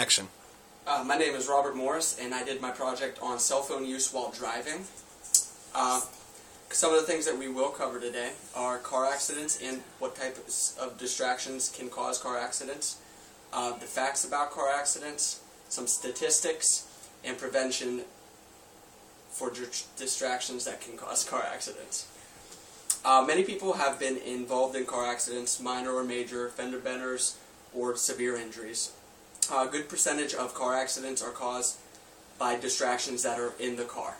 Action. My name is Robert Morris, and I did my project on cell phone use while driving. Some of the things that we will cover today are car accidents and what types of distractions can cause car accidents, the facts about car accidents, some statistics, and prevention for distractions that can cause car accidents. Many people have been involved in car accidents, minor or major, fender benders, or severe injuries. A good percentage of car accidents are caused by distractions that are in the car.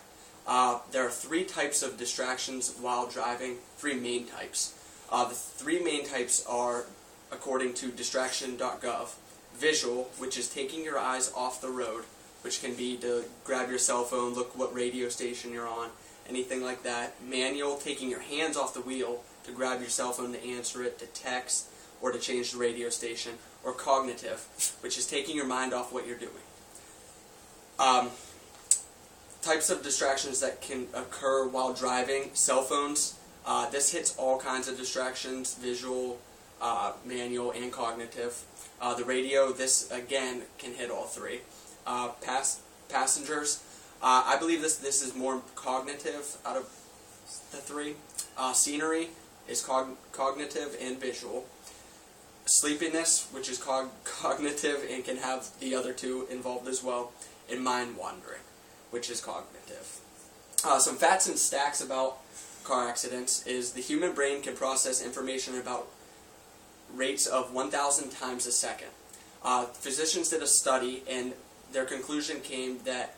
There are three types of distractions while driving, three main types. The three main types are, according to distraction.gov, visual, which is taking your eyes off the road, which can be to grab your cell phone, look what radio station you're on, anything like that. Manual, taking your hands off the wheel to grab your cell phone to answer it, to text, or to change the radio station. Or cognitive, which is taking your mind off what you're doing. Types of distractions that can occur while driving: cell phones. This hits all kinds of distractions: visual, manual, and cognitive. The radio, this again can hit all three. Passengers, I believe this is more cognitive out of the three. Scenery is cognitive and visual. Sleepiness, which is cognitive and can have the other two involved as well, and mind wandering, which is cognitive. Some facts and stats about car accidents is the human brain can process information about rates of 1,000 times a second. Physicians did a study, and their conclusion came that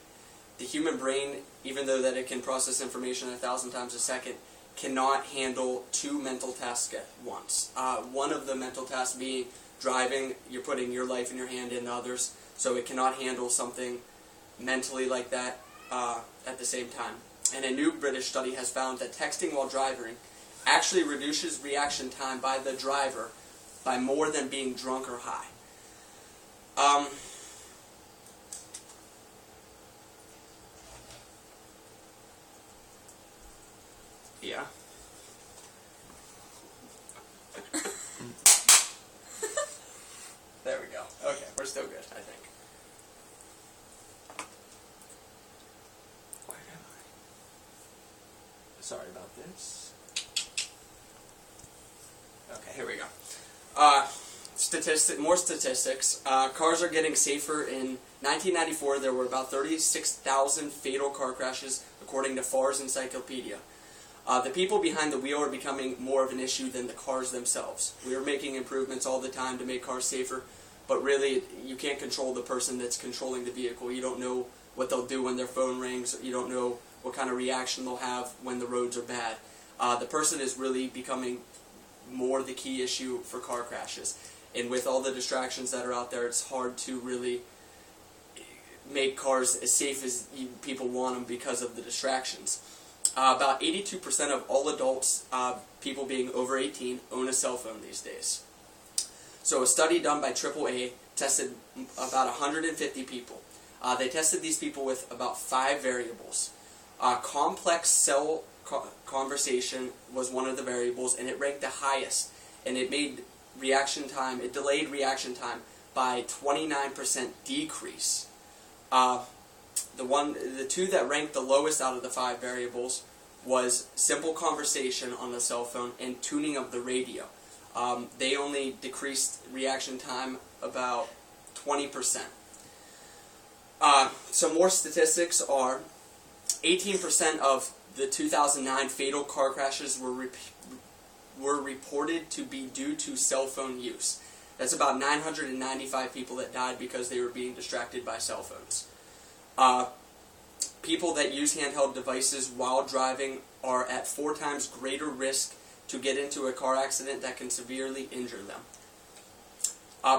the human brain, even though that it can process information 1,000 times a second, cannot handle two mental tasks at once. One of the mental tasks being driving, you're putting your life in your hand and others, so it cannot handle something mentally like that at the same time. And a new British study has found that texting while driving actually reduces reaction time by the driver by more than being drunk or high. Yeah. There we go. Okay, we're still good, I think. Where am I? Sorry about this. Okay, here we go. More statistics. Cars are getting safer. In 1994, there were about 36,000 fatal car crashes, according to Farr's Encyclopedia. The people behind the wheel are becoming more of an issue than the cars themselves. We are making improvements all the time to make cars safer, but really you can't control the person that's controlling the vehicle. You don't know what they'll do when their phone rings. You don't know what kind of reaction they'll have when the roads are bad. The person is really becoming more the key issue for car crashes. And with all the distractions that are out there, it's hard to really make cars as safe as people want them because of the distractions. About 82% of all adults, people being over 18, own a cell phone these days. So a study done by AAA tested about 150 people. They tested these people with about 5 variables. Complex cell conversation was one of the variables, and it ranked the highest. And it made it delayed reaction time by 29% decrease. The two that ranked the lowest out of the 5 variables was simple conversation on the cell phone and tuning of the radio. They only decreased reaction time about 20%. Some more statistics are 18% of the 2009 fatal car crashes were reported to be due to cell phone use. That's about 995 people that died because they were being distracted by cell phones. People that use handheld devices while driving are at 4 times greater risk to get into a car accident that can severely injure them.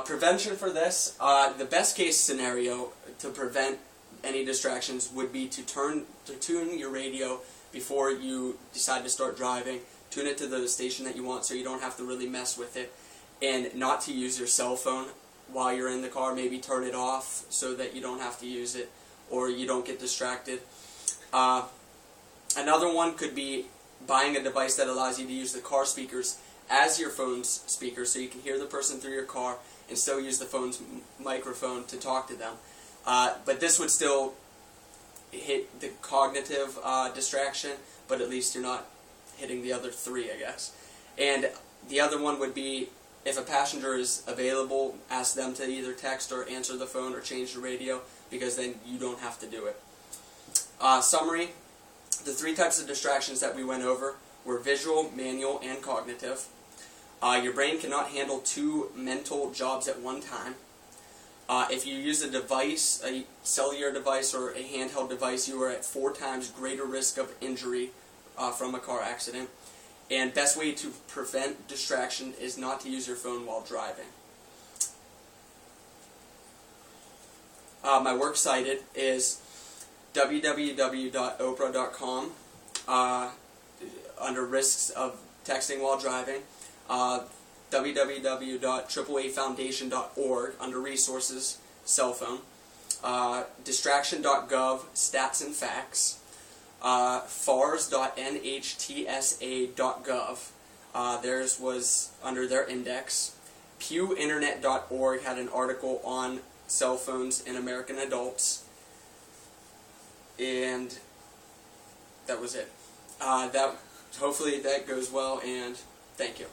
Prevention for this, the best case scenario to prevent any distractions would be to tune your radio before you decide to start driving. Tune it to the station that you want so you don't have to really mess with it, and not to use your cell phone while you're in the car. Maybe turn it off so that you don't have to use it or you don't get distracted. Another one could be buying a device that allows you to use the car speakers as your phone's speaker so you can hear the person through your car and still use the phone's microphone to talk to them. But this would still hit the cognitive distraction, but at least you're not hitting the other three, I guess. And the other one would be, if a passenger is available, ask them to either text or answer the phone or change the radio, because then you don't have to do it. Summary: the three types of distractions that we went over were visual, manual, and cognitive. Your brain cannot handle two mental jobs at one time. If you use a device, a cellular device or a handheld device, you are at 4 times greater risk of injury from a car accident. And best way to prevent distraction is not to use your phone while driving. My works cited is www.oprah.com under risks of texting while driving, www.AAAfoundation.org under resources, cell phone, distraction.gov, stats and facts, fars.nhtsa.gov, theirs was under their index. pewinternet.org had an article on cell phones in American adults, and that was it. Hopefully that goes well, and thank you.